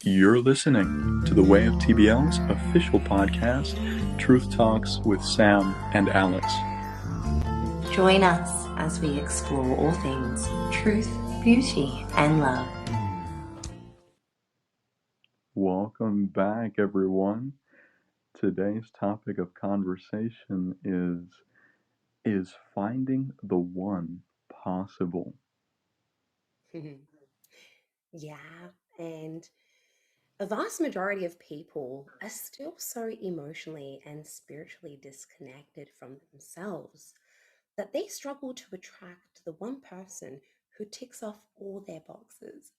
You're listening to the Way of TBL's official podcast, Truth Talks with Sam and Alex. Join us as we explore all things truth, beauty, and love. Welcome back, everyone. Today's topic of conversation is finding the one possible? Yeah, and a vast majority of people are still so emotionally and spiritually disconnected from themselves that they struggle to attract the one person who ticks off all their boxes.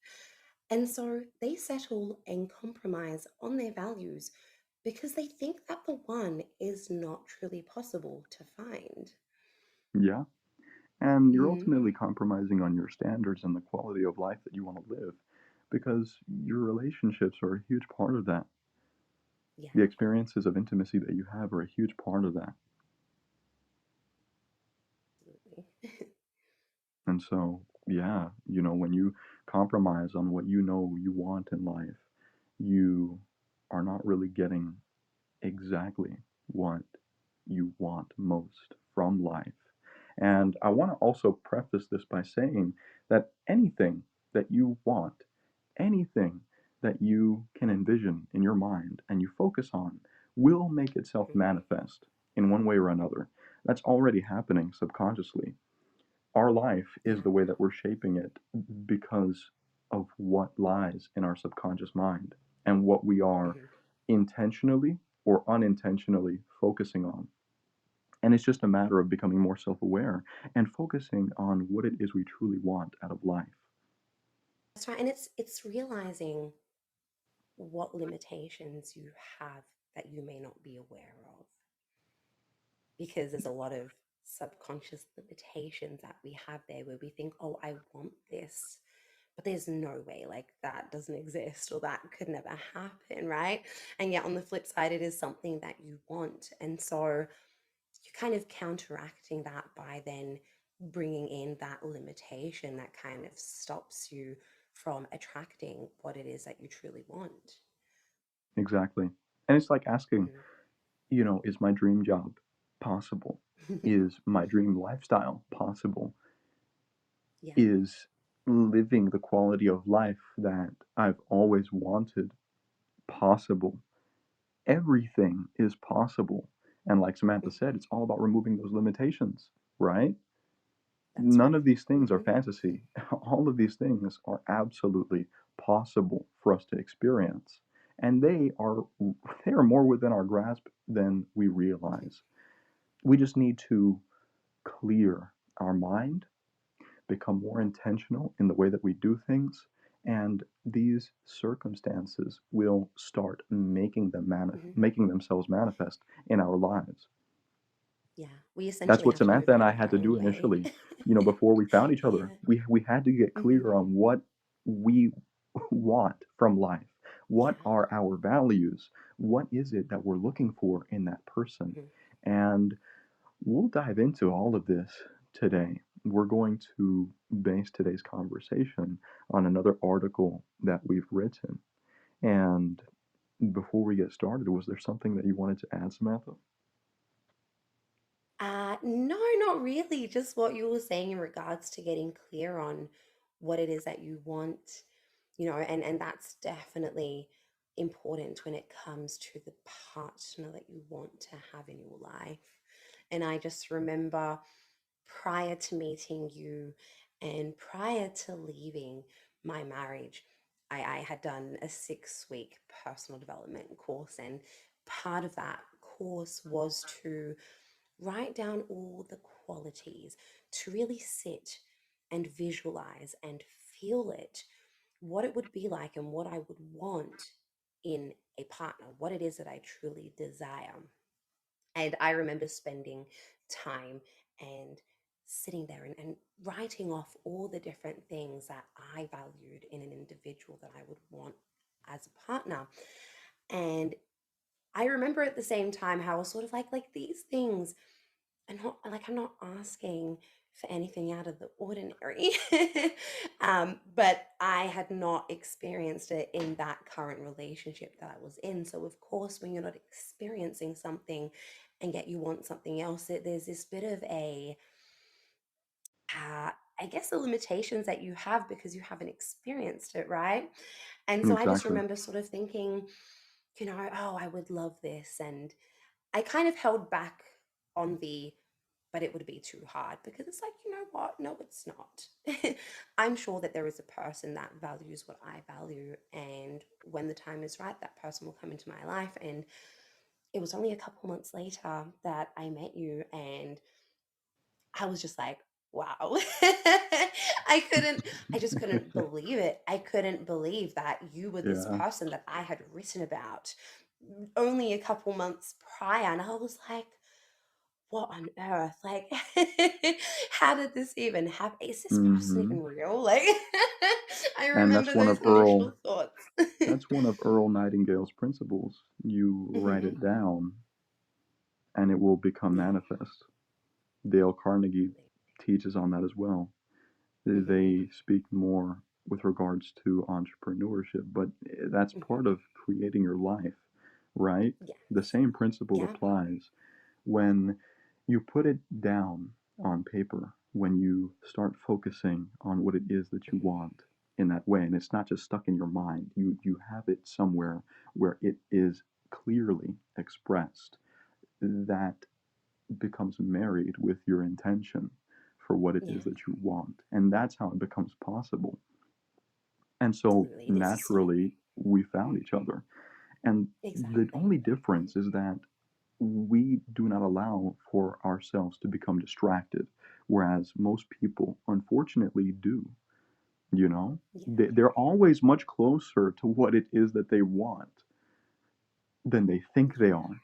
And so they settle and compromise on their values because they think that the one is not truly possible to find. Yeah. And you're Hmm. ultimately compromising on your standards and the quality of life that you want to live because your relationships are a huge part of that. Yeah, The experiences of intimacy that you have are a huge part of that. absolutely. And so, yeah, when you compromise on what you know you want in life, you are not really getting exactly what you want most from life. And I want to also preface this by saying that anything that you want, anything that you can envision in your mind and you focus on, will make itself Mhm. manifest in one way or another. That's already happening subconsciously. Our life is Yeah. the way that we're shaping it because of what lies in our subconscious mind and what we are Mhm. intentionally or unintentionally focusing on. And it's just a matter of becoming more self aware and focusing on what it is we truly want out of life. That's right. And it's realizing what limitations you have that you may not be aware of, because there's a lot of subconscious limitations that we have there where we think, oh, I want this, but there's no way, like, that doesn't exist or that could never happen, right? And yet on the flip side, it is something that you want. And so you're kind of counteracting that by then bringing in that limitation that kind of stops you from attracting what it is that you truly want. Exactly. And it's like asking, Mhm. is my dream job possible? Is my dream lifestyle possible? Yeah. Is living the quality of life that I've always wanted possible? Everything is possible. And like Samantha said, Mhm. it's all about removing those limitations, right? That's None right. of these things are Hmm. fantasy. All of these things are absolutely possible for us to experience. And they are more within our grasp than we realize. We just need to clear our mind, become more intentional in the way that we do things, and these circumstances will start Hmm. making themselves manifest in our lives. Yeah. We That's essentially what have to move Samantha and out I of had our to own do way. initially. Before we found each other, Yeah. we had to get Hmm. clear on what we want from life. What Yeah. are our values? What is it that we're looking for in that person? Hmm. And we'll dive into all of this today. We're going to base today's conversation on another article that we've written. And before we get started, was there something that you wanted to add, Samantha? No, not really. Just what you were saying in regards to getting clear on what it is that you want, and that's definitely important when it comes to the partner that you want to have in your life. And I just remember prior to meeting you and prior to leaving my marriage, I had done a 6 week personal development course. And part of that course was to write down all the qualities, to really sit and visualize and feel it, what it would be like and what I would want in a partner, what it is that I truly desire. And I remember spending time and sitting there and writing off all the different things that I valued in an individual that I would want as a partner. And I remember at the same time how I was sort of like these things, and not like I'm not asking for anything out of the ordinary. But I had not experienced it in that current relationship that I was in. So, of course, when you're not experiencing something and yet you want something else, there's this bit of a, I guess, the limitations that you have because you haven't experienced it, right? And so I just Exactly. remember sort of thinking, oh, I would love this. And I kind of held back on the, but it would be too hard because it's like, you know what? No, it's not. I'm sure that there is a person that values what I value. And when the time is right, that person will come into my life. And it was only a couple months later that I met you. And I was just like, wow. I just couldn't believe it. I couldn't believe that you were this Yeah. person that I had written about only a couple months prior. And I was like, what on earth? Like, how did this even happen? Is this person Hmm. even real? Like, I And that's remember one those of Earl. initial thoughts. That's one of Earl Nightingale's principles. You write Hmm. it down, and it will become Yeah. manifest. Dale Carnegie teaches on that as well. Hmm. They speak more with regards to entrepreneurship, but that's Hmm. part of creating your life, right? The Yes. same principle Yeah. applies when you put it down on paper, when you start focusing on what it is that you Hmm. want in that way, and it's not just stuck in your mind, you have it somewhere where it is clearly expressed, that becomes married with your intention for what it Yeah. is that you want. And that's how it becomes possible. And so Absolutely. It is so. naturally, we found each other. And the Exactly. only difference is that we do not allow for ourselves to become distracted, whereas most people, unfortunately, do. You know, Yeah. they're always much closer to what it is that they want than they think they Yeah. are.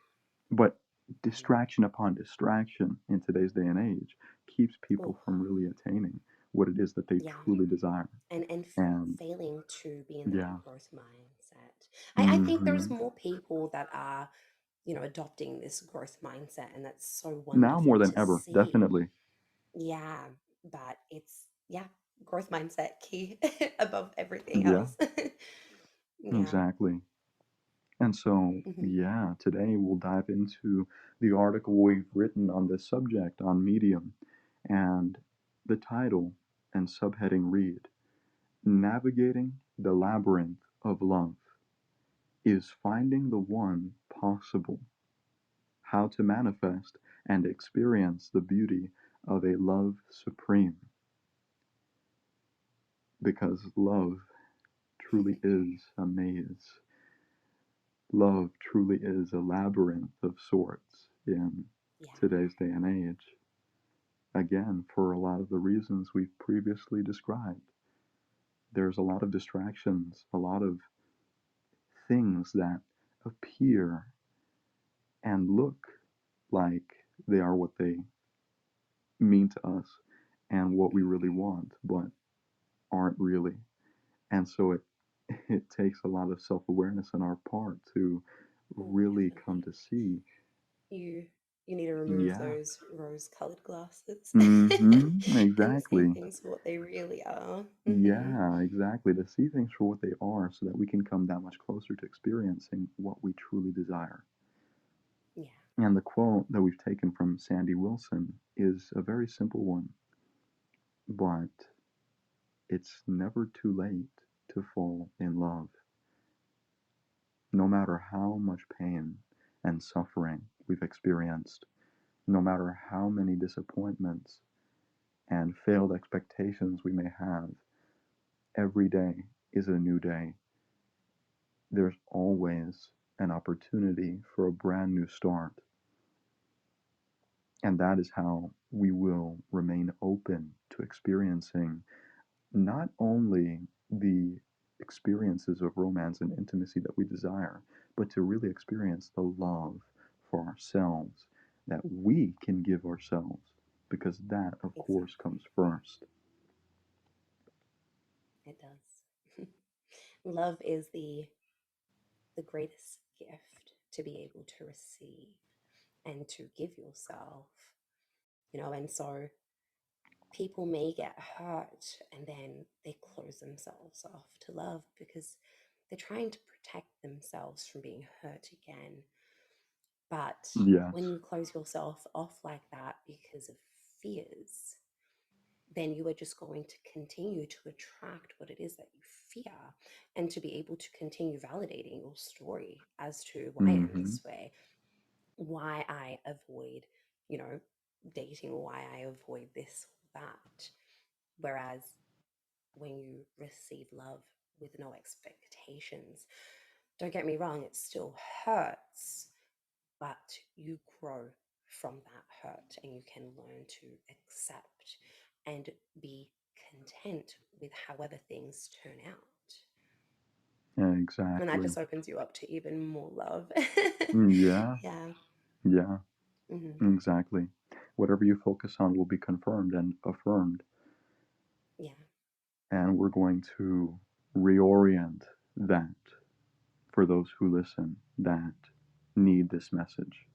But Hmm. distraction upon distraction in today's day and age keeps Oh, people from really attaining what it is that they yeah. truly desire. And And failing to be in that yeah, growth mindset. I think there's hmm, more people that are, adopting this growth mindset, and that's so now more wonderful than to ever, see. definitely. Yeah, but it's, yeah, growth mindset key above everything Yeah, else. Yeah. exactly. And so, Hmm. yeah, today we'll dive into the article we've written on this subject on Medium. And the title and subheading read Navigating the Labyrinth of Love. Is finding the one possible? How to manifest and experience the beauty of a love supreme? Because love truly is a maze. Love truly is a labyrinth of sorts in Yeah. today's day and age. Again, for a lot of the reasons we've previously described, there's a lot of distractions, a lot of things that appear and look like they are what they mean to us and what we really want, but aren't really. And so it takes a lot of self awareness on our part to Oh, really come definitely. to see, You you need to remove yeah, those rose-colored glasses and see exactly. things for what they really are. Hmm. Yeah, exactly. To see things for what they are so that we can come that much closer to experiencing what we truly desire. Yeah. And the quote that we've taken from Sandy Wilson is a very simple one, but it's never too late to fall in love. No matter how much pain and suffering we've experienced, no matter how many disappointments and failed expectations we may have, every day is a new day. There's always an opportunity for a brand new start. And that is how we will remain open to experiencing not only the experiences of romance and intimacy that we desire, but to really experience the love for ourselves that we can give ourselves, because that, of course, Exactly. comes first. It does. Love is the greatest gift to be able to receive and to give yourself, and so people may get hurt and then they close themselves off to love because they're trying to protect themselves from being hurt again. But when Yes. you close yourself off like that because of fears, then you are just going to continue to attract what it is that you fear and to be able to continue validating your story as to why I'm Mm-hmm. this way, why I avoid, you know, dating, or why I avoid this or that. Whereas when you receive love with no expectations, don't get me wrong, it still hurts, but you grow from that hurt and you can learn to accept and be content with however things turn out. And that Exactly. just opens you up to even more love. Yeah. Yeah. Yeah. Hmm. Exactly. Whatever you focus on will be confirmed and affirmed. Yeah. And we're going to reorient that for those who listen that need this message.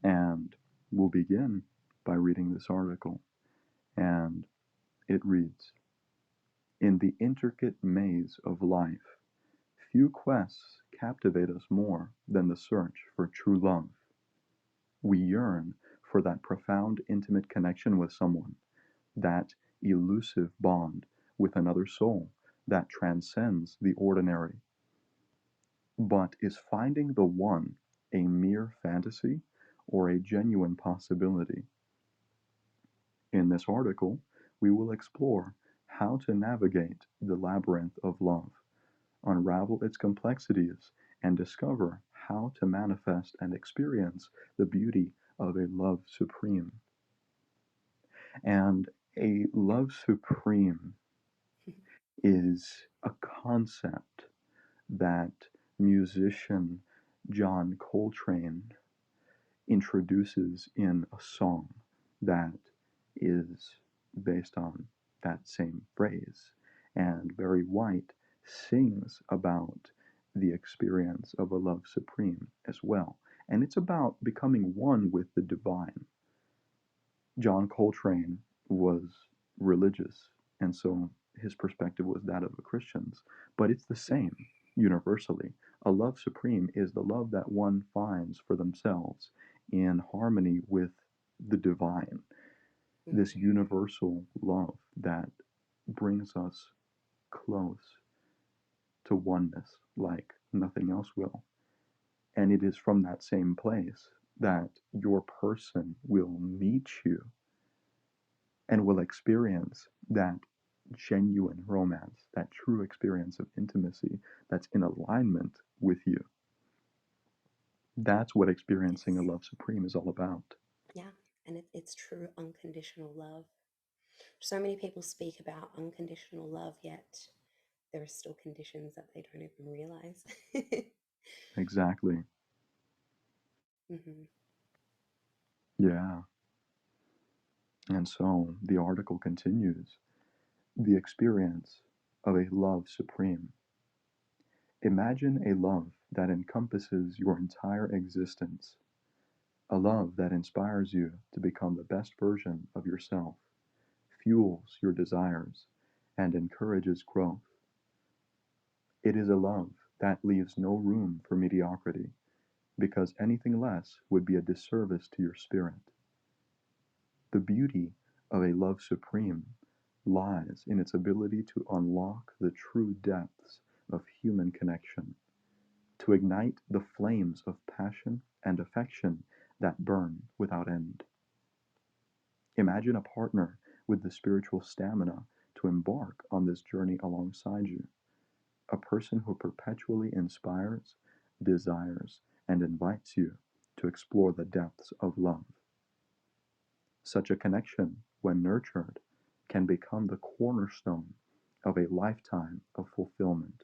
And we'll begin by reading this article. And it reads: In the intricate maze of life, few quests captivate us more than the search for true love. We yearn for that profound, intimate connection with someone, that elusive bond with another soul that transcends the ordinary. But is finding the one a mere fantasy or a genuine possibility? In this article, we will explore how to navigate the labyrinth of love, unravel its complexities, and discover how to manifest and experience the beauty of a love supreme. And a love supreme is a concept that musician John Coltrane introduces in a song that is based on that same phrase. And Barry White sings about the experience of a love supreme as well. And it's about becoming one with the divine. John Coltrane was religious, and so his perspective was that of the Christians. But it's the Mm-hmm. same universally. A love supreme is the love that one finds for themselves in harmony with the divine, this Mm-hmm. universal love that brings us close to oneness like nothing else will. And it is from that same place that your person will meet you and will experience that genuine romance, that true experience of intimacy that's in alignment with you. That's what experiencing a Yes. love supreme is all about. Yeah. And it's true unconditional love. So many people speak about unconditional love, yet there are still conditions that they don't even realize. Exactly. Hmm. Yeah. And so the article continues: the experience of a love supreme. Imagine a love that encompasses your entire existence, a love that inspires you to become the best version of yourself, fuels your desires, and encourages growth. It is a love that leaves no room for mediocrity, because anything less would be a disservice to your spirit. The beauty of a love supreme lies in its ability to unlock the true depths of human connection, to ignite the flames of passion and affection that burn without end. Imagine a partner with the spiritual stamina to embark on this journey alongside you, a person who perpetually inspires, desires, and invites you to explore the depths of love. Such a connection, when nurtured, can become the cornerstone of a lifetime of fulfillment.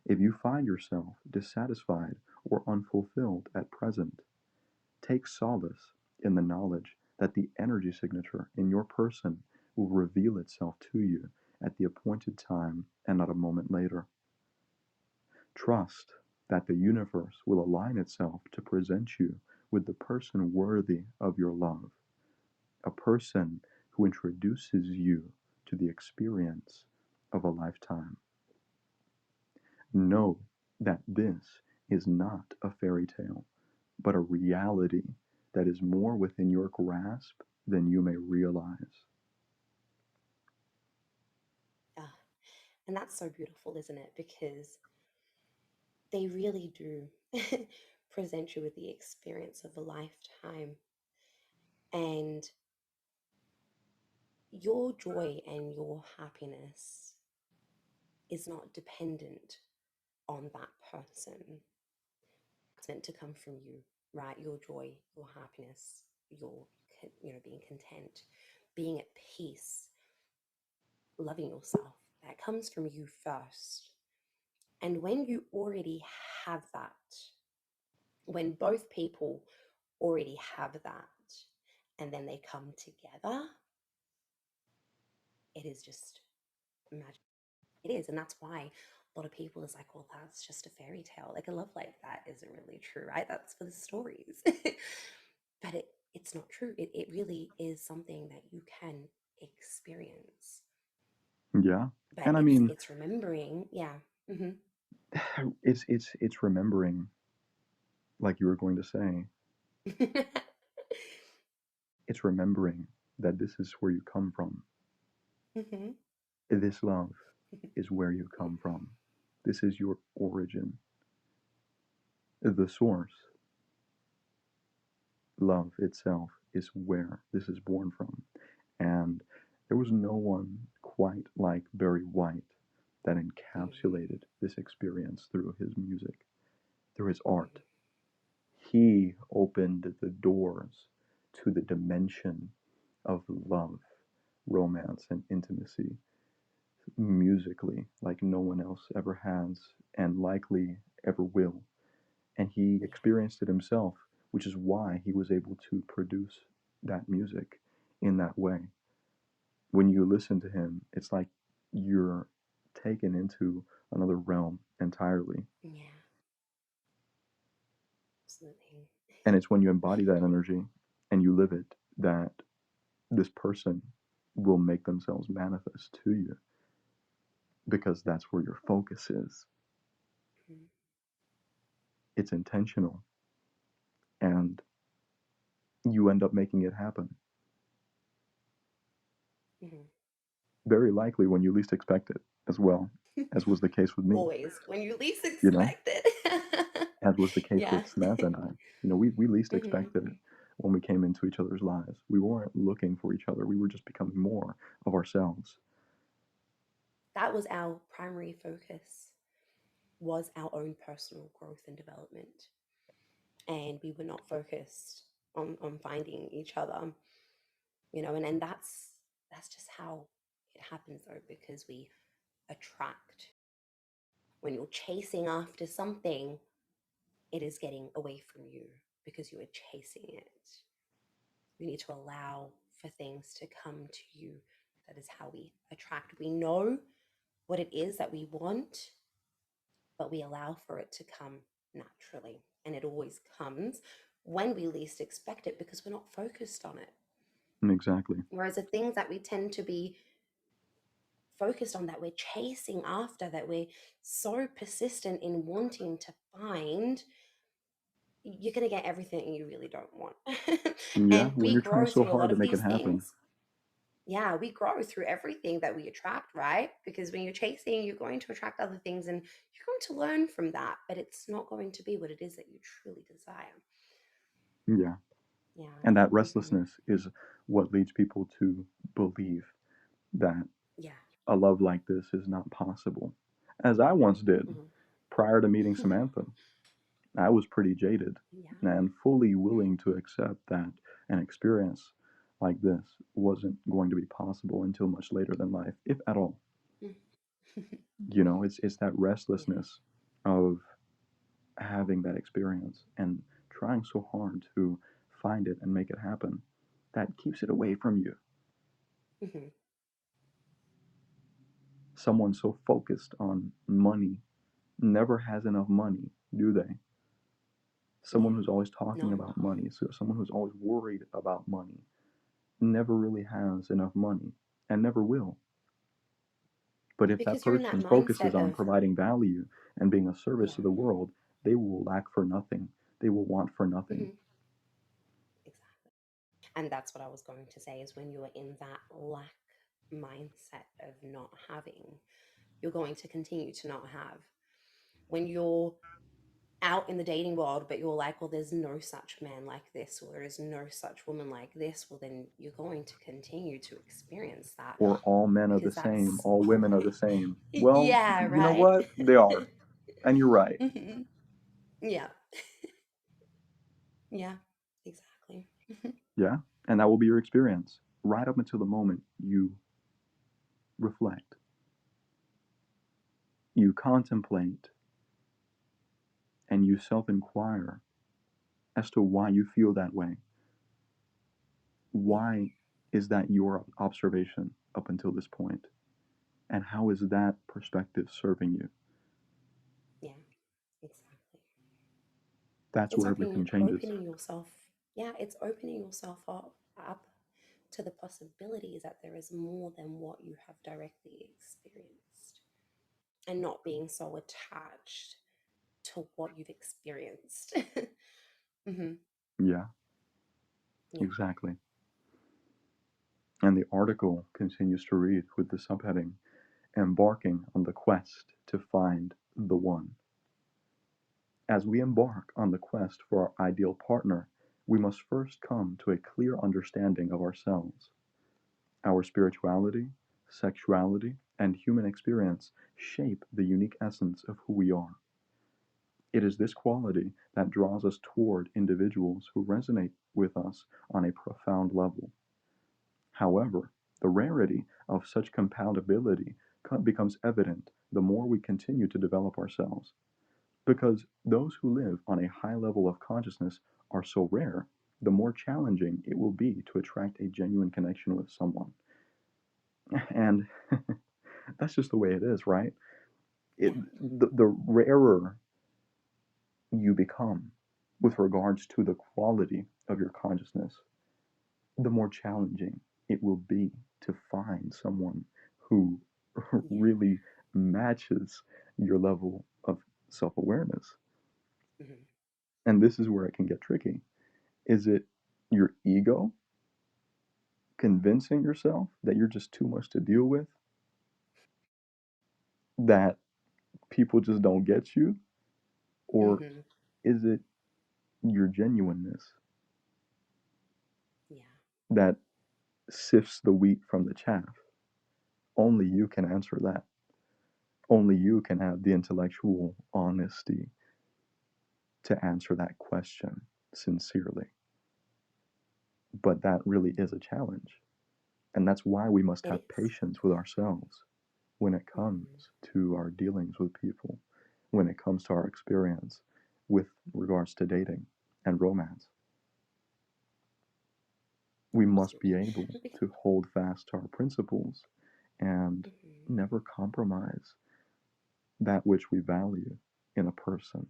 If you find yourself dissatisfied or unfulfilled at present, take solace in the knowledge that the energy signature in your person will reveal itself to you at the appointed time and not a moment later. Trust that the universe will align itself to present you with the person worthy of your love, a person who introduces you to the experience of a lifetime. Know that this is not a fairy tale, but a reality that is more within your grasp than you may realize. Ah, and that's so beautiful, isn't it? Because they really do present you with the experience of a lifetime. And your joy and your happiness is not dependent on that person. It's meant to come from you, right? Your joy, your happiness, your, being content, being at peace, loving yourself. That comes from you first. And when you already have that, when both people already have that, and then they come together, it is just magic. It is. And that's why a lot of people is like, well, that's just a fairy tale. Like a love like that isn't really true, right? That's for the stories. But it's not true. It really is something that you can experience. Yeah. But And I it's mean, it's remembering, yeah. Hmm. it's remembering, like you were going to say, it's remembering that this is where you come from. Hmm. This love is where you come from. This is your origin. The source, love itself, is where this is born from. And there was no one quite like Barry White that encapsulated this experience through his music, through his art. He opened the doors to the dimension of love, romance, and intimacy musically like no one else ever has and likely ever will. And he Yeah. experienced it himself, which is why he was able to produce that music in that way. When you listen to him, it's like you're taken into another realm entirely. Yeah, absolutely. And it's when you embody that energy and you live it that this person will make themselves manifest to you because that's where your focus is. Mhm. It's intentional and you end up making it happen. Mhm. Very likely when you least expect it as well, as was the case with me, Always when you least you know, expect it. as was the case Yeah. with Samantha and I. We least Hmm. expected it when we came into each other's lives. We weren't looking for each other. We were just becoming more of ourselves. That was our primary focus, was our own personal growth and development. And we were not focused on finding each other, and that's just how it happens though, because we attract. When you're chasing after something, it is getting away from you because you are chasing it. We need to allow for things to come to you. That is how we attract. We know what it is that we want, but we allow for it to come naturally. And it always comes when we least expect it because we're not focused on it. Exactly. Whereas the things that we tend to be focused on, that we're chasing after, that we're so persistent in wanting to find, you're going to get everything you really don't want. Yeah, And when we you're trying grow so through a hard lot to of make it these happen. things. Yeah, we grow through everything that we attract, right? Because when you're chasing, you're going to attract other things and you're going to learn from that, but it's not going to be what it is that you truly desire. Yeah. Yeah. And that Hmm. restlessness is what leads people to believe that Yeah. a love like this is not possible. As I once did prior to meeting Hmm. Samantha, I was pretty jaded Yeah. and fully willing to accept that an experience like this wasn't going to be possible until much later than life, if at all. Yeah. It's that Yeah. restlessness of having that experience and trying so hard to find it and make it happen that keeps it away from you. Hmm. Someone so focused on money never has enough money, do they? Someone Yeah. who's always No. talking about money, so someone who's always worried about money, never really has enough money and never will. But if that Because you're in that person focuses mindset on of, providing value and being a service to yeah, the world, they will lack for nothing. They will want for nothing. mhm, exactly. And that's what I was going to say is when you're in that lack mindset of not having, you're going to continue to not have. When you're out in the dating world, but you're like, well, there's no such man like this, or there is no such woman like this, well, then you're going to continue to experience that Or all men are the because same, that's, all women are the same. Well, yeah, you know right. what? They are. And you're right. Mhm. Yeah, yeah, exactly. Yeah. And that will be your experience right up until the moment you reflect, you contemplate, and you self inquire as to why you feel that way. Yeah, Why is that your observation up until this point? And how is that perspective serving you? yeah, exactly. That's It's where everything changes. opening yourself. Yeah, it's opening yourself up to the possibilities that there is more than what you have directly experienced, and not being so attached to what you've experienced. Hmm. Yeah, Yeah. exactly. And the article continues to read with the subheading Embarking on the Quest to Find the One. As we embark on the quest for our ideal partner, we must first come to a clear understanding of ourselves. Our spirituality, sexuality, and human experience shape the unique essence of who we are. It is this quality that draws us toward individuals who resonate with us on a profound level. However, the rarity of such compatibility becomes evident the more we continue to develop ourselves. Because those who live on a high level of consciousness are so rare, the more challenging it will be to attract a genuine connection with someone. And that's just the way it is, right? Yeah. The rarer you become with regards to the quality of your consciousness, the more challenging it will be to find someone who Yeah. really matches your level of self awareness. Hmm. And this is where it can get tricky. Is it your ego convincing yourself that you're just too much to deal with, that people just don't get you? Or Hmm. is it your genuineness Yeah. that sifts the wheat from the chaff? Only you can answer that. Only you can have the intellectual honesty to answer that question sincerely. But that really is a challenge. And that's why we must It have is. patience with ourselves when it Hmm. comes to our dealings with people, when it comes to our experience with regards to dating and romance. We must be Absolutely. able Because, to hold fast to our principles and mhm. never compromise that which we value in a person.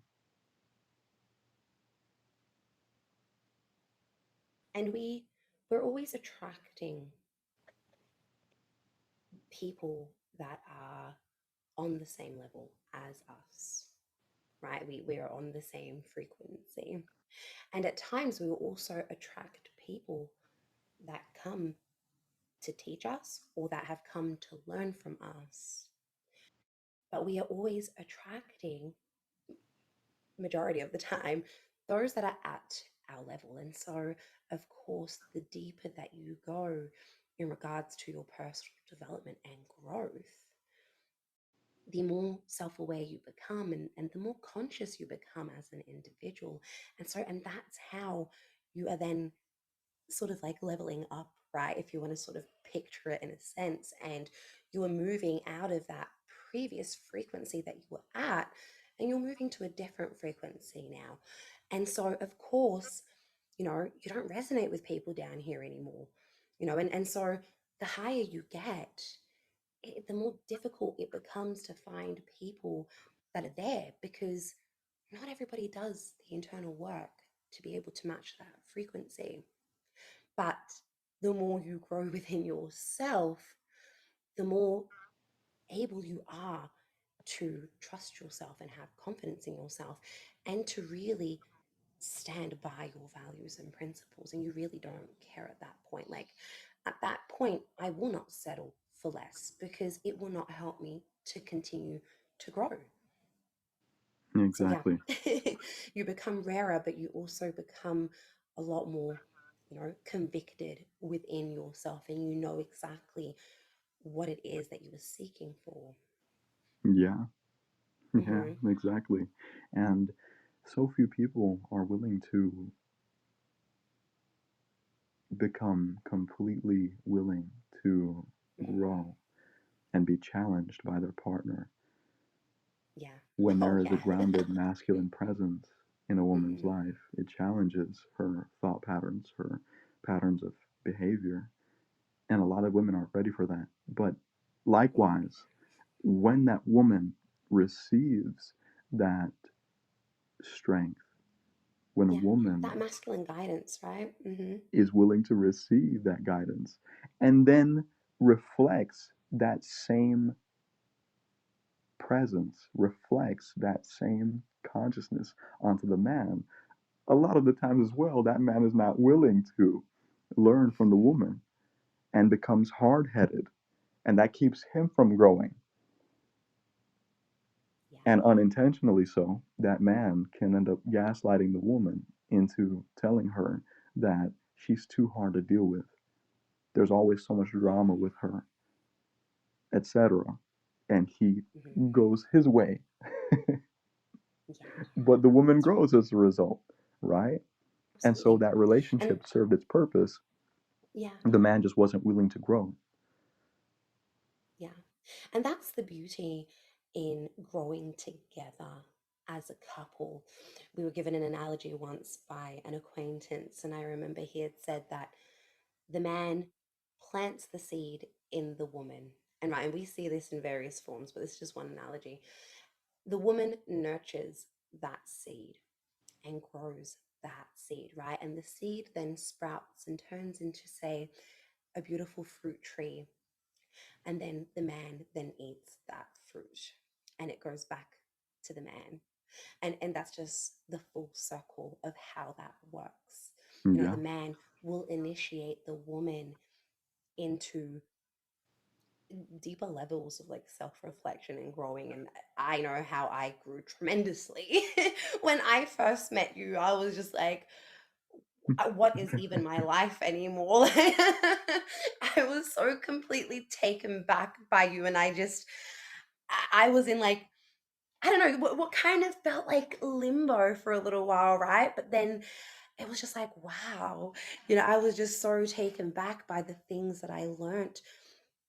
And we're always attracting people that are on the same level as us, right? We are on the same frequency. And at times we will also attract people that come to teach us or that have come to learn from us. But we are always attracting, majority of the time, those that are at our level. And so, of course, the deeper that you go in regards to your personal development and growth, the more self-aware you become, and the more conscious you become as an individual. And that's how you are then sort of like leveling up, right? If you want to sort of picture it in a sense, and you are moving out of that previous frequency that you were at, and you're moving to a different frequency now. And so, of course, you don't resonate with people down here anymore, and so the higher you get, the more difficult it becomes to find people that are there because not everybody does the internal work to be able to match that frequency. But the more you grow within yourself, the more able you are to trust yourself and have confidence in yourself and to really stand by your values and principles. And you really don't care at that point. Like at that point, I will not settle for less because it will not help me to continue to grow. So, yeah, Exactly. you become rarer, but you also become a lot more, convicted within yourself and you know exactly what it is that you were seeking for. Yeah. Yeah, Hmm. exactly. And so few people are willing to become completely willing to Hmm. grow and be challenged by their partner Yeah. when Oh, there is a yeah. grounded masculine presence in a woman's Hmm. life. It challenges her thought patterns, her patterns of behavior. And a lot of women aren't ready for that. But Hmm. likewise, when that woman receives that strength, when a Yeah. woman That masculine guidance, right? Hmm. is willing to receive that guidance and then reflects that same presence, reflects that same consciousness onto the man, a lot of the times as well, that man is not willing to learn from the woman and becomes hard headed. And that keeps him from growing. Yeah. And unintentionally so, that man can end up gaslighting the woman into telling her that she's too hard to deal with. There's always so much drama Mm. with her, etc. And he Hmm. goes his way. Yeah. But the woman That's right. grows as a result, right? And so Absolutely. that And relationship served its purpose. yeah, The man just wasn't willing to grow. yeah. And that's the beauty in growing together as a couple. We were given an analogy once by an acquaintance, and I remember he had said that the man plants the seed in the woman. And right, and we see this in various forms, but this is just one analogy. The woman nurtures that seed and grows that seed, right? And the seed then sprouts and turns into, say, a beautiful fruit tree. And then the man then eats that fruit and it goes back to the man. And that's just the full circle of how that works. The Yeah, man will initiate the woman into deeper levels of like self-reflection and growing. And I know how I grew tremendously when I first met you. I was just like, what is even my life anymore? I was so completely taken back by you, and I was in like, I don't know what kind of felt like limbo for a little while, right? But then it was just like, wow, I was just so taken back by the things that I learned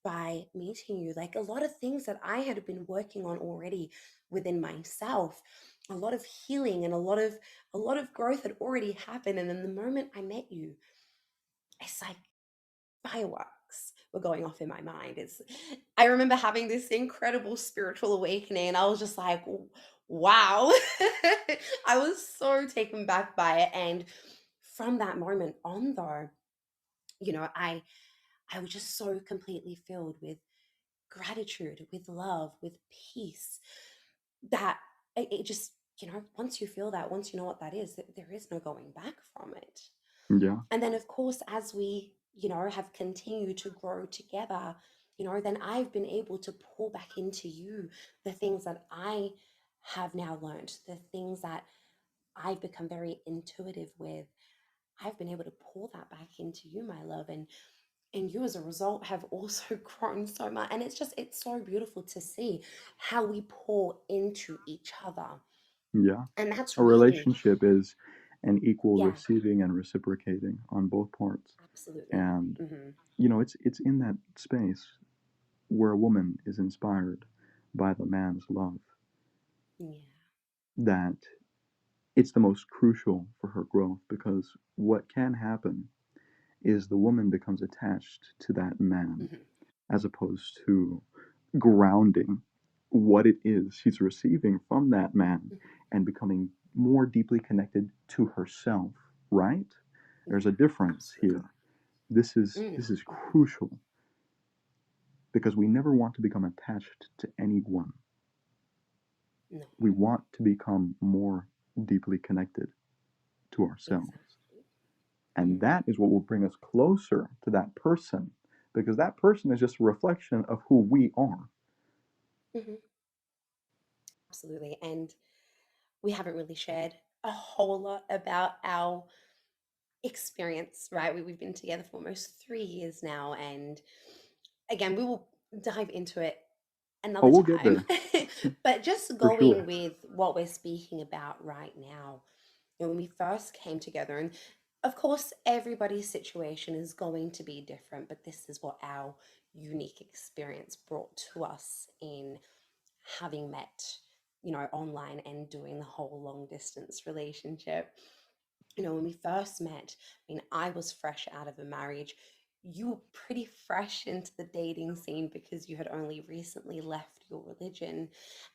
by meeting you. Like a lot of things that I had been working on already within myself, a lot of healing and a lot of growth had already happened. And then the moment I met you, it's like fireworks were going off in my mind. I remember having this incredible spiritual awakening, and I was just like, wow. I was so taken back by it. And from that moment on, though, I was just so completely filled with gratitude, with love, with peace, that it just, once you feel that, once you know what that is, there is no going back from it. yeah, And then, of course, as we, have continued to grow together, then I've been able to pour back into you the things that I have now learned, the things that I've become very intuitive with. I've been able to pour that back into you, my love. And you as a result have also grown so much. And it's so beautiful to see how we pour into each other. yeah. And that's A really, relationship is an equal yeah, receiving and reciprocating on both parts. absolutely. And Hmm. it's in that space where a woman is inspired by the man's love Yeah. that it's the most crucial for her growth, because what can happen is the woman becomes attached to that man Hmm. as opposed to grounding what it is she's receiving from that man Hmm. and becoming more deeply connected to herself, right? There's a Yeah, difference absolutely. here. This is crucial because we never want to become attached to anyone. No, We want to become more deeply connected to ourselves. exactly. And that is what will bring us closer to that person because that person is just a reflection of who we are. Hmm. Absolutely. And we haven't really shared a whole lot about our experience, right? We've been together for almost 3 years now. And again, we will dive into it Oh, another we'll get time. there But just for going sure. with what we're speaking about right now, when we first came together, and of course, everybody's situation is going to be different, but this is what our unique experience brought to us in having met, online and doing the whole long distance relationship. When we first met, I mean, I was fresh out of a marriage. You were pretty fresh into the dating scene because you had only recently left your religion.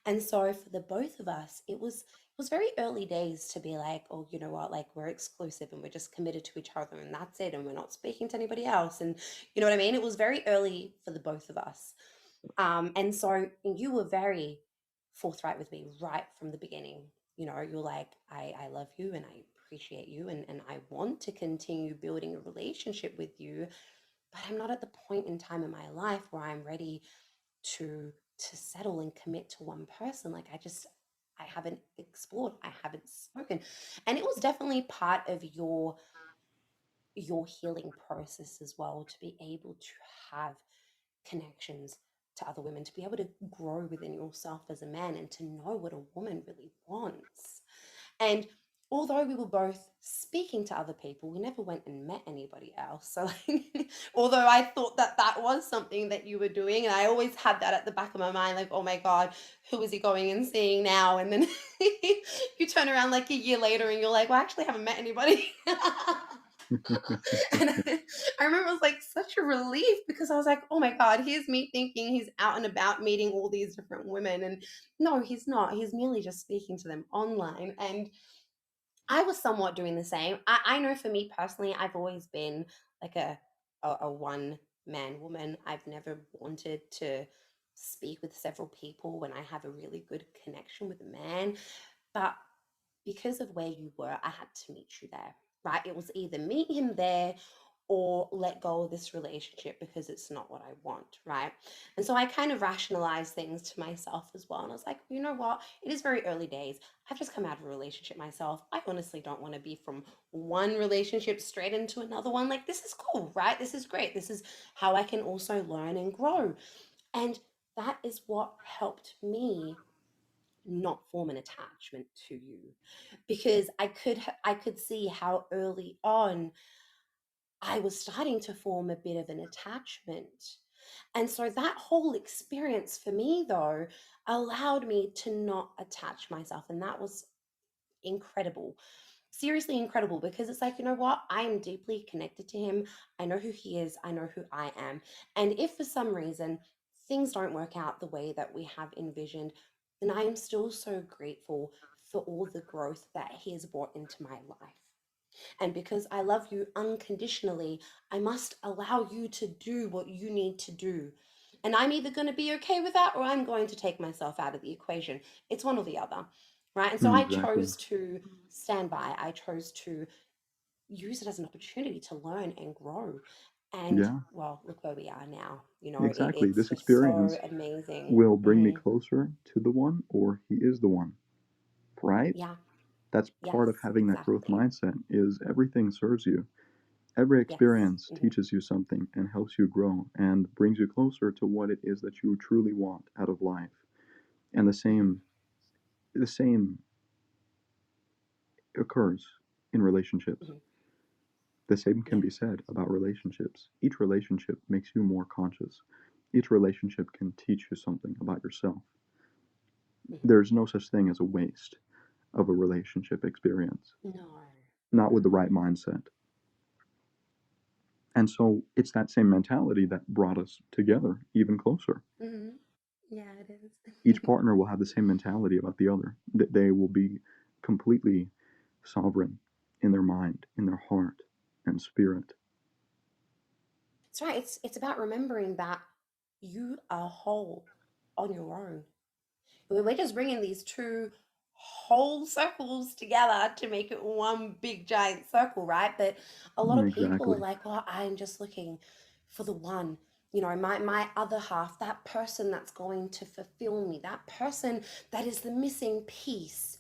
And so for the both of us, it was very early days to be like, oh, you know what, like we're exclusive and we're just committed to each other and that's it and we're not speaking to anybody else. And you know what I mean? It was very early for the both of us. And so you were very forthright with me right from the beginning. You're like, I love you and I appreciate you and I want to continue building a relationship with you, but I'm not at the point in time in my life where I'm ready to settle and commit to one person. Like I haven't explored, I haven't spoken. And it was definitely part of your healing process as well to be able to have connections to other women, to be able to grow within yourself as a man and to know what a woman really wants. And although we were both speaking to other people, we never went and met anybody else. So, like, although I thought that that was something that you were doing, and I always had that at the back of my mind, like, oh my God, who is he going and seeing now? And then you turn around like a year later and you're like, well, I actually haven't met anybody. And I remember it was like such a relief because I was like, oh my God, here's me thinking he's out and about meeting all these different women. And no, he's not. He's merely just speaking to them online. And I was somewhat doing the same. I know for me personally, I've always been like a one man woman. I've never wanted to speak with several people when I have a really good connection with a man. But because of where you were, I had to meet you there, right? It was either meet him there or let go of this relationship because it's not what I want, right? And so I kind of rationalized things to myself as well. And I was like, you know what? It is very early days. I've just come out of a relationship myself. I honestly don't want to be from one relationship straight into another one. Like, this is cool, right? This is great. This is how I can also learn and grow. And that is what helped me not form an attachment to you because I could see how early on I was starting to form a bit of an attachment. And so that whole experience for me though allowed me to not attach myself, and that was incredible. Seriously incredible because it's like, you know what? I am deeply connected to him. I know who he is, I know who I am. And if for some reason things don't work out the way that we have envisioned, then I am still so grateful for all the growth that he has brought into my life. And because I love you unconditionally, I must allow you to do what you need to do. And I'm either going to be okay with that or I'm going to take myself out of the equation. It's one or the other. Right. And so I Exactly. chose to stand by. I chose to use it as an opportunity to learn and grow. And Yeah, well, look where we are now. exactly. It's This just so experience amazing. will bring me Hmm. closer to the one, or he is the one, right? Yeah. That's part of Yes, having that growth exactly. mindset is everything serves you. Every Yes. experience Hmm. teaches you something and helps you grow and brings you closer to what it is that you truly want out of life. And Hmm. the same occurs in relationships. Hmm. The same can Yeah. be said about relationships. Each relationship makes you more conscious. Each relationship can teach you something about yourself. Hmm. There's no such thing as a waste of a relationship experience, No. not with the No. right mindset. And so it's that same mentality that brought us together even closer. Hmm. Yeah, it Each is. partner will have the same mentality about the other, that they will be completely sovereign in their mind, in their heart and spirit. That's right. It's about remembering that you are whole on your own. We're just bringing these two whole circles together to make it one big giant circle, right? But a lot of people are Exactly. like, well, I'm just looking for the one, you know, my other half, that person that's going to fulfill me, that person that is the missing piece.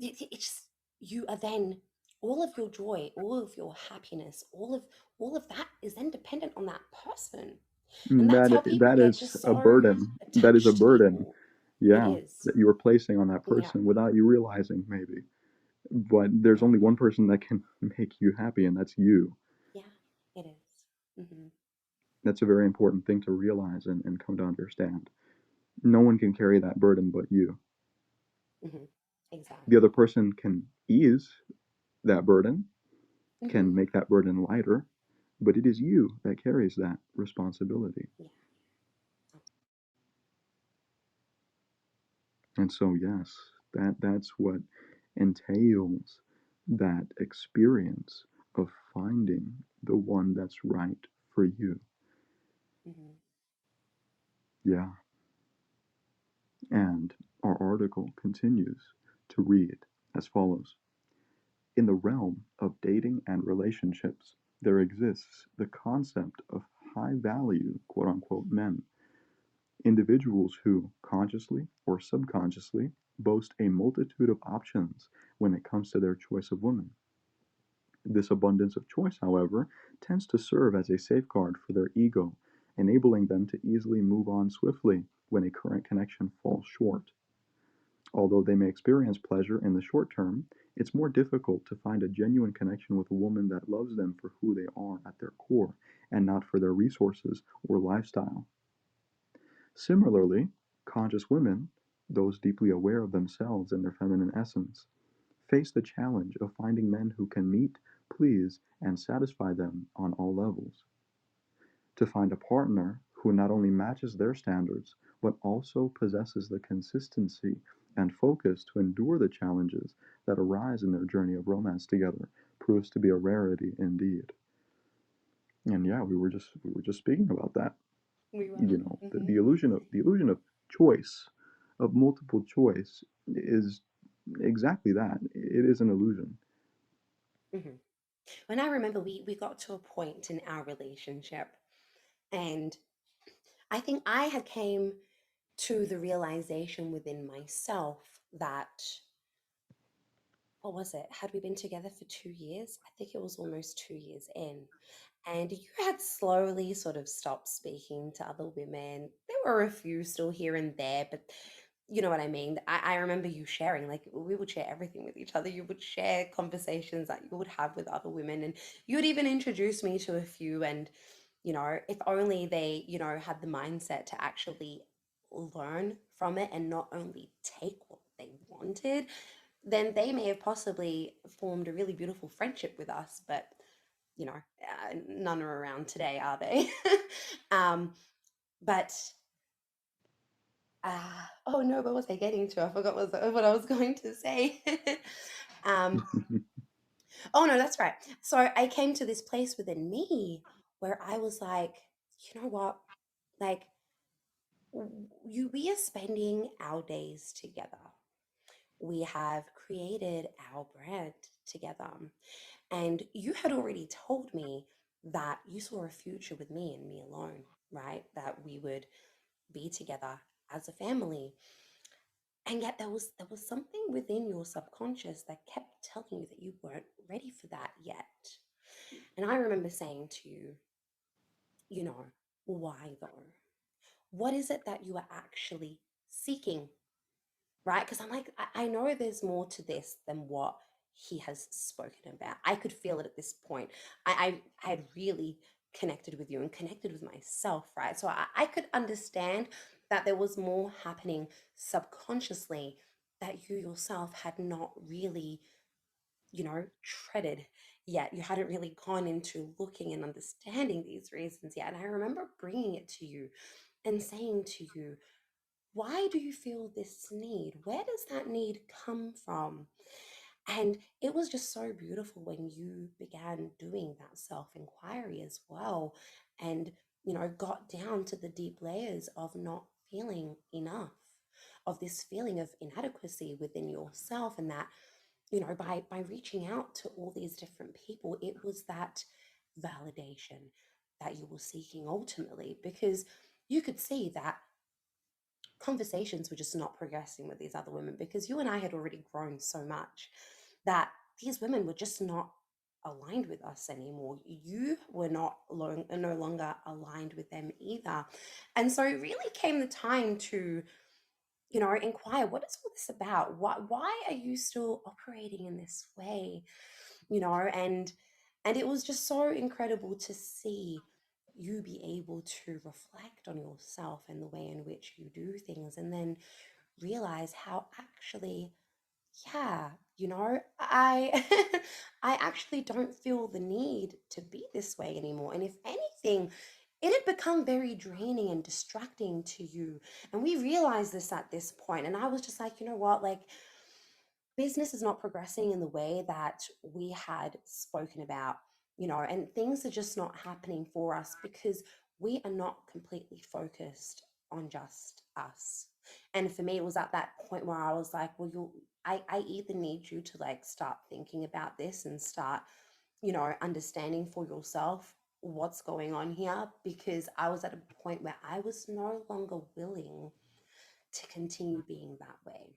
It's you are then all of your joy, all of your happiness, all of that is then dependent on that person. And that's how people That get is just a so burden. That is a attached to burden. people. It Yeah, is. that you are placing on that Yeah. person without you realizing, maybe. But there's Yeah. only one person that can make you happy, and that's you. Yeah. It is. Mm-hmm. That's a very important thing to realize and come to understand. No one can carry that burden but you. Mm-hmm. The other Exactly. person can ease that burden, Mm-hmm. can make that burden lighter, but it is you that carries that responsibility. Yeah. And so, yes, that's what entails that experience of finding the one that's right for you. Mm-hmm. Yeah. And our article continues to read as follows: in the realm of dating and relationships, there exists the concept of high value, quote unquote, men, individuals who, consciously or subconsciously, boast a multitude of options when it comes to their choice of women. This abundance of choice, however, tends to serve as a safeguard for their ego, enabling them to easily move on swiftly when a current connection falls short. Although they may experience pleasure in the short term, it's more difficult to find a genuine connection with a woman that loves them for who they are at their core and not for their resources or lifestyle. Similarly, conscious women, those deeply aware of themselves and their feminine essence, face the challenge of finding men who can meet, please, and satisfy them on all levels. To find a partner who not only matches their standards, but also possesses the consistency and focus to endure the challenges that arise in their journey of romance together proves to be a rarity indeed. And yeah, we were just speaking about that. We You were. know, the Mm-hmm. illusion of choice, of multiple choice, is exactly that. It is an illusion. Mm-hmm. When I remember we got to a point in our relationship, and I think I had came to the realization within myself that, what was it? Had we been together for 2 years? I think it was almost 2 years in. And you had slowly sort of stopped speaking to other women. There were a few still here and there, but you know what I mean? I remember you sharing, like, we would share everything with each other. You would share conversations that you would have with other women, and you would even introduce me to a few. And, you know, if only they, you know, had the mindset to actually learn from it and not only take what they wanted, then they may have possibly formed a really beautiful friendship with us. But you know, none are around today, are they? um, but oh no, what was I getting to? I forgot what I was going to say. um, oh no, that's right. So I came to this place within me where I was like, you know what, like we are spending our days together. We have created our brand together. And you had already told me that you saw a future with me and me alone, right? That we would be together as a family. And yet there was something within your subconscious that kept telling you that you weren't ready for that yet. And I remember saying to you, you know, why though? What is it that you are actually seeking, right? Because I'm like, I know there's more to this than what he has spoken about. I could feel it at this point. I had really connected with you and connected with myself, right? So I could understand that there was more happening subconsciously that you yourself had not really, you know, treaded yet. You hadn't really gone into looking and understanding these reasons yet. And I remember bringing it to you and saying to you, why do you feel this need? Where does that need come from? And it was just so beautiful when you began doing that self inquiry as well. And, got down to the deep layers of not feeling enough, of this feeling of inadequacy within yourself. And that, by reaching out to all these different people, it was that validation that you were seeking ultimately, because you could see that conversations were just not progressing with these other women, because you and I had already grown so much that these women were just not aligned with us anymore. You were no longer aligned with them either. And so it really came the time to, inquire, what is all this about? Why are you still operating in this way? And it was just so incredible to see you be able to reflect on yourself and the way in which you do things, and then realize how actually, yeah, I I actually don't feel the need to be this way anymore. And if anything, it had become very draining and distracting to you. And we realized this at this point. And I was just like, you know what? Like, business is not progressing in the way that we had spoken about, and things are just not happening for us because we are not completely focused on just us. And for me, it was at that point where I was like, well, I either need you to like start thinking about this and start, understanding for yourself what's going on here, because I was at a point where I was no longer willing to continue being that way.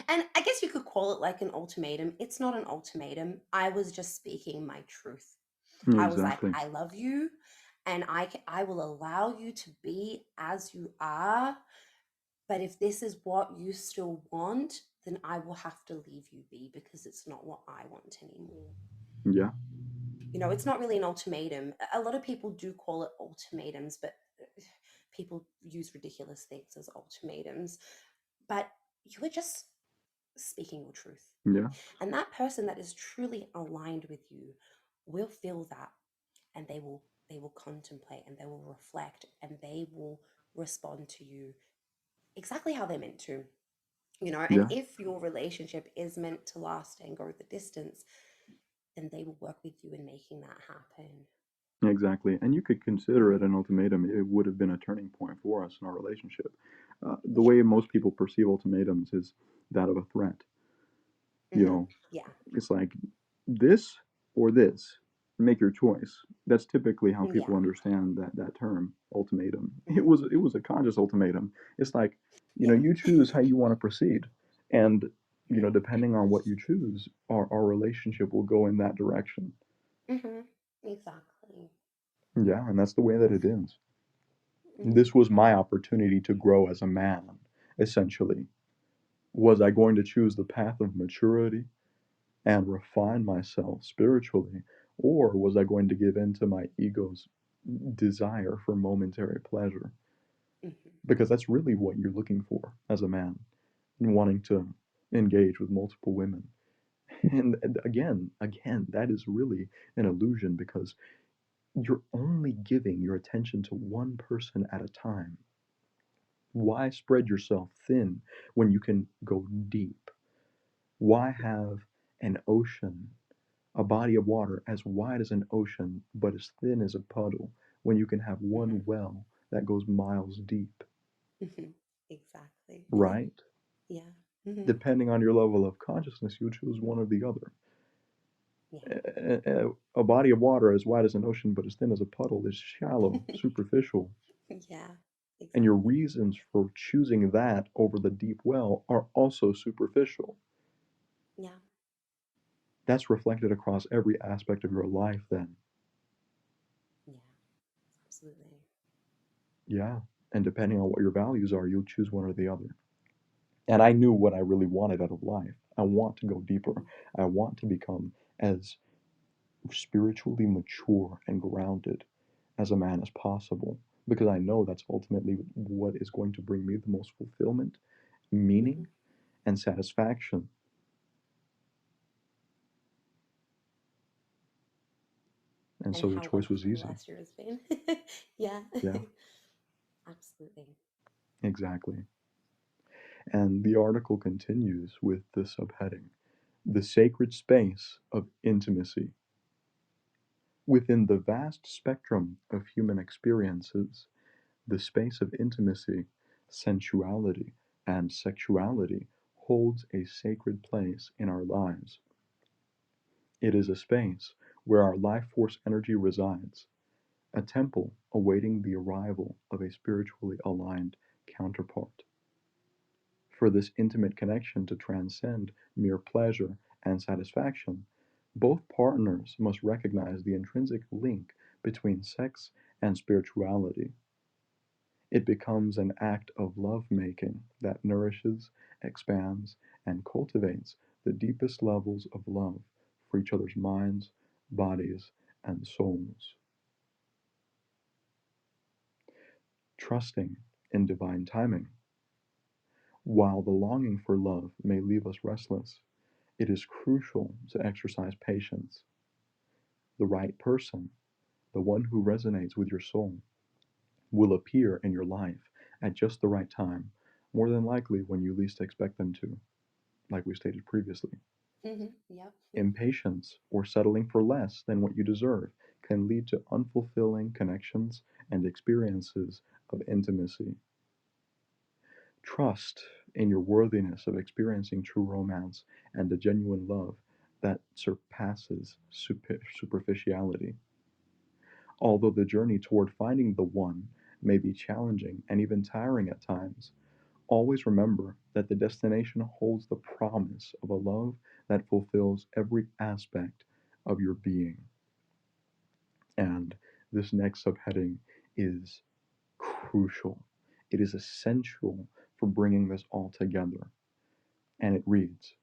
And I guess you could call it like an ultimatum. It's not an ultimatum. I was just speaking my truth. I was like, Exactly. I love you, and I will allow you to be as you are. But if this is what you still want, then I will have to leave you be, because it's not what I want anymore. Yeah. It's not really an ultimatum. A lot of people do call it ultimatums, but people use ridiculous things as ultimatums. But you were just speaking your truth. Yeah. And that person that is truly aligned with you will feel that, and they will contemplate, and they will reflect, and they will respond to you exactly how they're meant to. And Yeah. if your relationship is meant to last and go the distance, then they will work with you in making that happen. Exactly. And you could consider it Hmm. an ultimatum. It would have been a turning point for us in our relationship. The Yeah. way most people perceive ultimatums is that of a threat. You Hmm. know, Yeah. it's like this or this. Make your choice. That's typically how people Yeah. understand that term ultimatum. It Hmm. was it was a conscious ultimatum. It's like, Yeah. you choose how you want to proceed, and Hmm. depending on what you choose, our relationship will go in that direction. Hmm. Exactly. Yeah, and that's the way that it is. Hmm. This was my opportunity to grow as a man, essentially. Was I Hmm. going to choose the path of maturity and refine myself spiritually, or was I going to give in to my ego's desire for momentary pleasure? Hmm. Because that's really what you're looking for as a man, wanting to engage with multiple women. And again, that is really an illusion, because you're only giving your attention to one person at a time. Why spread yourself thin when you can go deep? Why have an ocean, a body of water as wide as an ocean but as thin as a puddle, when you can have Hmm. one well that goes miles deep, Hmm. Exactly. right? Yeah. Hmm. Depending on your level of consciousness, you'll choose one or the other. Yeah. A body of water as wide as an ocean but as thin as a puddle is shallow, superficial, Yeah, and your exactly. reasons for choosing that over the deep well are also superficial. Yeah, That's reflected across every aspect of your life, then. yeah, absolutely. Yeah. And depending on what your values are, you'll choose one or the other. And I knew what I really wanted out of life. I want to go deeper. Mm-hmm. I want to become as spiritually mature and grounded as a man as possible, because I know that's ultimately what is going to bring me the most fulfillment, Mm-hmm. meaning, and satisfaction. And And so the how choice was wonderful the easy. last year has been. Yeah, Yeah, absolutely. exactly. And the article continues with the subheading: The sacred space of intimacy. Within the vast spectrum of human experiences, the space of intimacy, sensuality, and sexuality holds a sacred place in our lives. It is a space where our life force energy resides, a temple awaiting the arrival of a spiritually aligned counterpart. For this intimate connection to transcend mere pleasure and satisfaction, both partners must recognize the intrinsic link between sex and spirituality. It becomes an act of love-making that nourishes, expands, and cultivates the deepest levels of love for each other's minds, bodies, and souls. Trusting in divine timing. While the longing for love may leave us restless, it is crucial to exercise patience. The right person, the one who resonates with your soul, will appear in your life at just the right time, more than likely when you least expect them to, like we stated previously. Yep. Impatience or settling for less than what you deserve can lead to unfulfilling connections and experiences of intimacy. Trust in your worthiness of experiencing true romance and a genuine love that surpasses superficiality. Although the journey toward finding the one may be challenging and even tiring at times, always remember that the destination holds the promise of a love that fulfills every aspect of your being. And this next subheading is crucial. It is essential for bringing this all together. And it reads,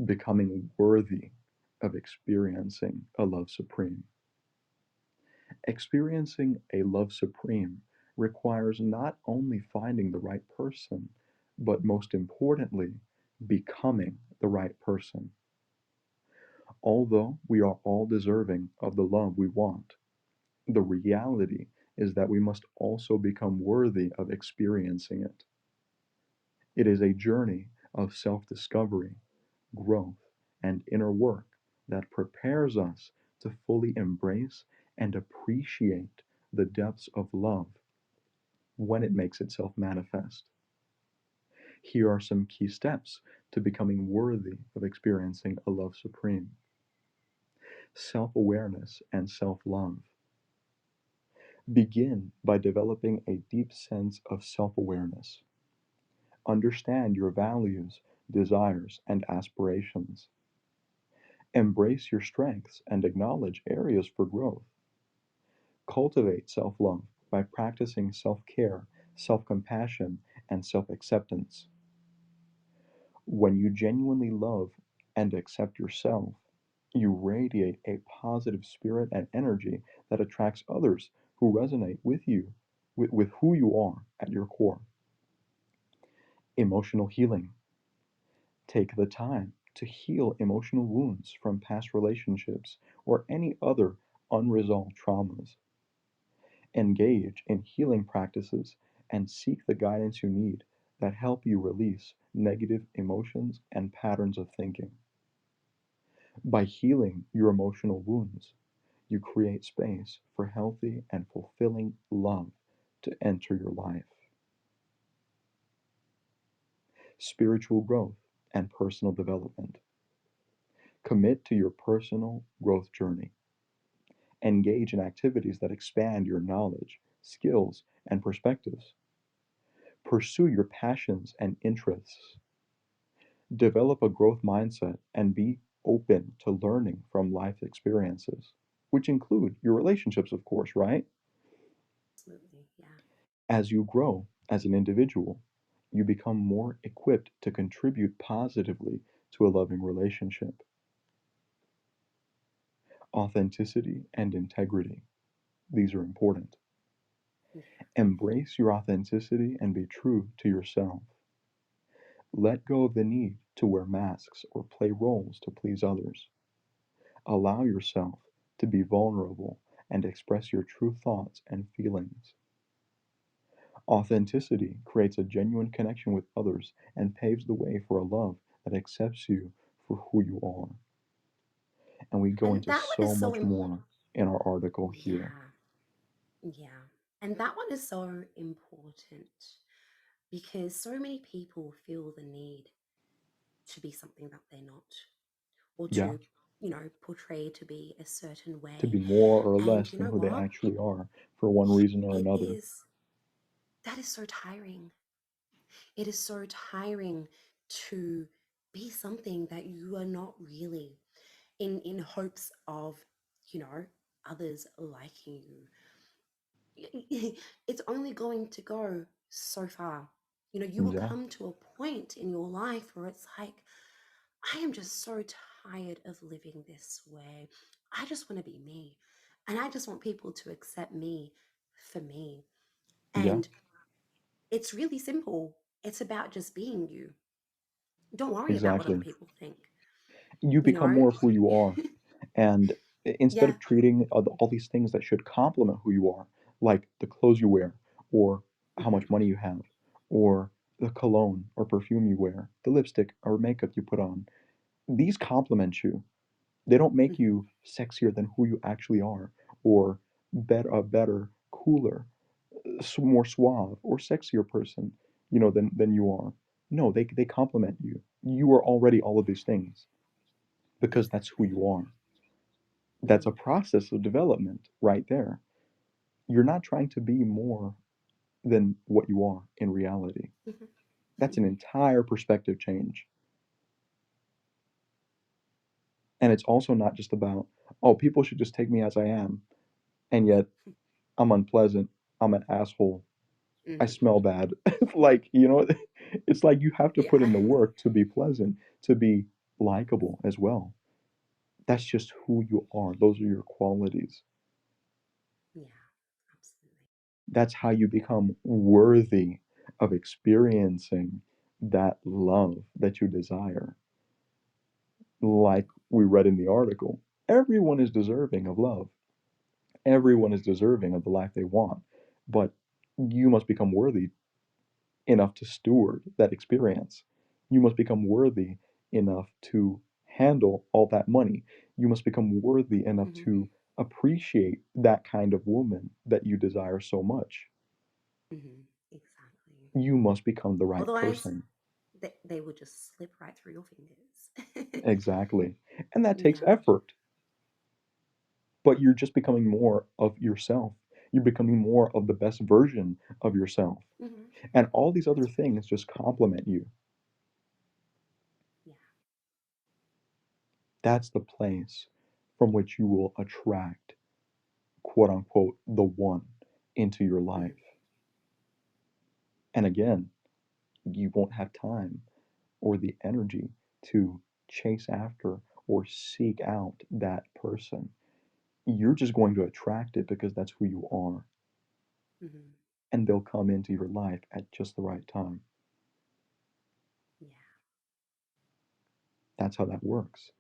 becoming worthy of experiencing a love supreme. Experiencing a love supreme requires not only finding the right person, but most importantly, becoming the right person. Although we are all deserving of the love we want, the reality is that we must also become worthy of experiencing it. It is a journey of self discovery, growth, and inner work that prepares us to fully embrace and appreciate the depths of love when it makes itself manifest. Here are some key steps to becoming worthy of experiencing a love supreme: self awareness and self love. Begin by developing a deep sense of self awareness. Understand your values, desires, and aspirations. Embrace your strengths and acknowledge areas for growth. Cultivate self love by practicing self care, self compassion, and self acceptance. When you genuinely love and accept yourself, you radiate a positive spirit and energy that attracts others who resonate with you, with who you are at your core. Emotional healing. Take the time to heal emotional wounds from past relationships or any other unresolved traumas. Engage in healing practices and seek the guidance you need that help you release negative emotions and patterns of thinking. By healing your emotional wounds, you create space for healthy and fulfilling love to enter your life. Spiritual growth and personal development. Commit to your personal growth journey. Engage in activities that expand your knowledge, skills, and perspectives. Pursue your passions and interests. Develop a growth mindset and be open to learning from life experiences, which include your relationships, of course, right? Absolutely. Yeah. As you grow as an individual, you become more equipped to contribute positively to a loving relationship. Authenticity and integrity. These are important. Yeah. Embrace your authenticity and be true to yourself. Let go of the need to wear masks or play roles to please others. Allow yourself to be vulnerable and express your true thoughts and feelings. Authenticity creates a genuine connection with others and paves the way for a love that accepts you for who you are. And we go And into that one so is so much more in our article here. yeah, yeah. And that one is so important because so many people feel the need to be something that they're not, or Yeah, to, portray to be a certain to way. be more or And less you than know who they what? actually are for one reason or It another. is, that is so tiring. It is so tiring to be something that you are not really, in hopes of, you know, others liking you. It's only going to go so far. You will Yeah, come to a point in your life where it's like, I am just so tired of living this way. I just want to be me. And I just want people to accept me for me. yeah, And it's really simple. It's about just being you. Don't worry about what other exactly. people think. You You become know? more of who you are. And instead Yeah. of treating all these things that should complement who you are, like the clothes you wear, or how Hmm. much money you have, or the cologne or perfume you wear, the lipstick or makeup you put on, these complement you. They don't make Hmm. you sexier than who you actually are, or better, cooler, more suave, or sexier person, than you are. No, they complement you. You are already all of Yeah, these things because that's who exactly. you are. That's a Hmm. process of development right there. You're not trying to be more than what you are in reality. Hmm. That's Hmm. an entire perspective change. And it's also not just about, oh, people should just take me as I am. And yet I'm unpleasant. I'm an asshole. I Hmm. smell bad. Like, it's like you have to put Yeah. in the work to be pleasant, to be likable as well. That's just who you are. Those are your qualities. Yeah, absolutely. That's how you become worthy of experiencing that love that you desire. Like Hmm. we read in the article, everyone is deserving of love. Everyone is Hmm. deserving of the life they want. But you must become worthy enough to steward that experience. You must become worthy enough to handle all that money. You must become worthy enough Hmm. to appreciate that kind of woman that you desire so much. Hmm. Exactly. You must become the right Otherwise, person. they would just slip right through your fingers. Exactly. And that takes Yeah. effort, but you're just becoming more of yourself. You're becoming more of the best version of yourself. Hmm. And all these other That's right. things just complement you. Yeah. That's the place from which you will attract, quote unquote, the one into your life. Hmm. And again, you won't have time or the energy to chase after or seek out that person. You're just going to attract it because that's who you are. Hmm. And they'll come into your life at just the right time. Yeah. That's how that works.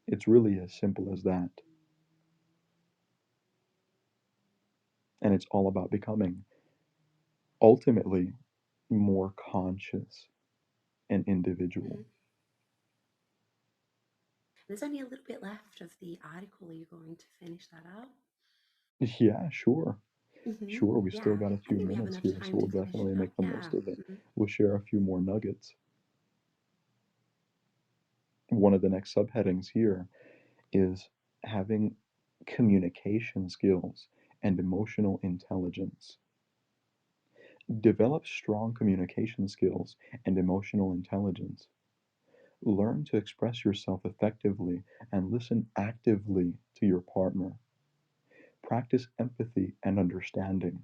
It's really as simple as that. And it's all about becoming ultimately more conscious and individual. Hmm. There's only a little bit left of the article. Are you going to finish that up? Yeah, sure. Hmm. Sure, we still Yeah. got a I few think we have minutes enough here, so time we'll to finish definitely it up. make the Yeah. most of it. Hmm. We'll share a few more nuggets. One of the next subheadings here is having communication skills and emotional intelligence. Develop strong communication skills and emotional intelligence. Learn to express yourself effectively and listen actively to your partner. Practice empathy and understanding.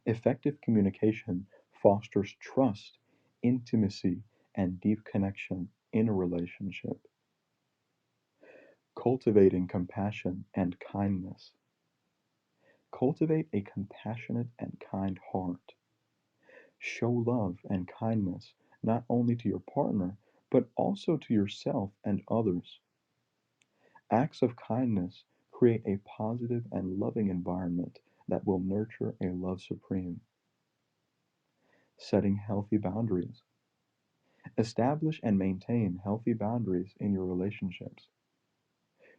Effective communication fosters trust, intimacy, and deep connection in a relationship. Cultivating compassion and kindness. Cultivate a compassionate and kind heart. Show love and kindness not only to your partner, but also to yourself and others. Acts of kindness create a positive and loving environment that will nurture a love supreme. Setting healthy boundaries. Establish and maintain healthy boundaries in your relationships.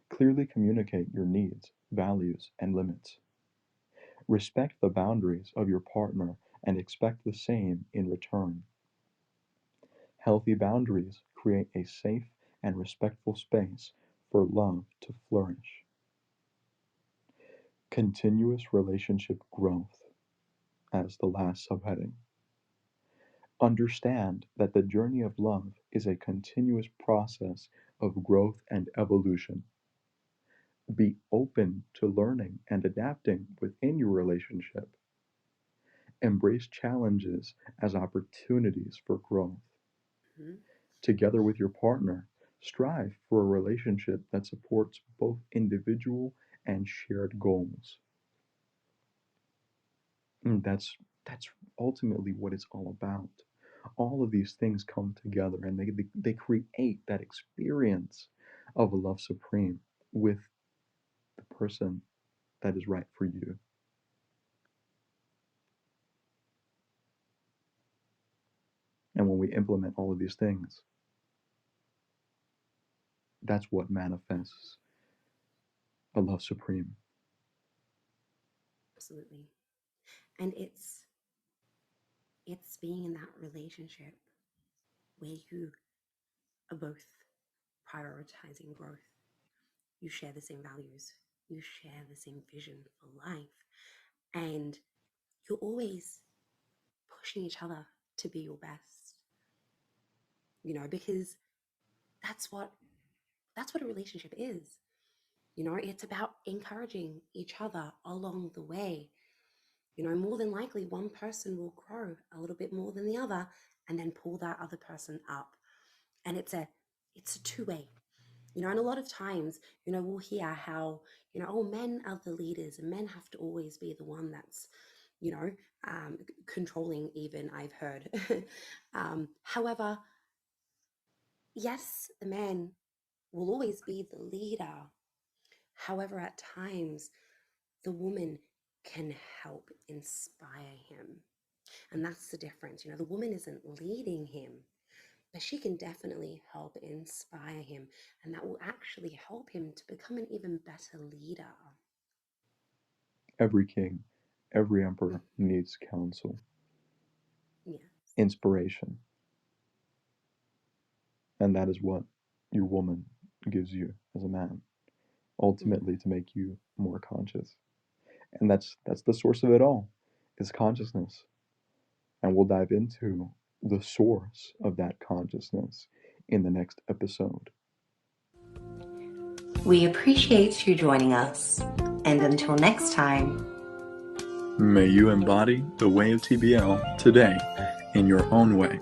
Clearly communicate your needs, values, and limits. Respect the boundaries of your partner and expect the same in return. Healthy boundaries create a safe and respectful space for love to flourish. Continuous relationship growth as the last subheading. Understand that the journey of love is a continuous process of growth and evolution. Be open to learning and adapting within your relationship. Embrace challenges as opportunities for growth. Mhm. Together with your partner, strive for a relationship that supports both individual and shared goals. And that's ultimately what it's all about. All of these things come together and they create that experience of a love supreme with the person that is right for you. And when we implement all of these things, that's what manifests a love supreme. Absolutely. And it's being in that relationship where you are both prioritizing growth. You share the same values, you share the same vision for life, and you're always pushing each other to be your best, because that's what that's what a relationship is. It's about encouraging each other along the way. More than likely one person will grow a little bit more than the other and then pull that other person up. And it's a two-way. And a lot of times, we'll hear how, oh, men are the leaders and men have to always be the one that's, you know, controlling, even, I've heard. However, yes, the man will always be the leader. However, at times, the woman can help inspire him. And that's the difference. The woman isn't leading him, but she can definitely help inspire him. And that will actually help him to become an even better leader. Every king, every emperor Mhm. needs counsel, Yes. inspiration, and that is what your woman gives you as a man, Mm. ultimately to make you more conscious. And that's the source of it all, is consciousness. And we'll dive into the source of that consciousness in the next episode. We appreciate you joining us, and until next time, May you embody the way of TBL today in your own way.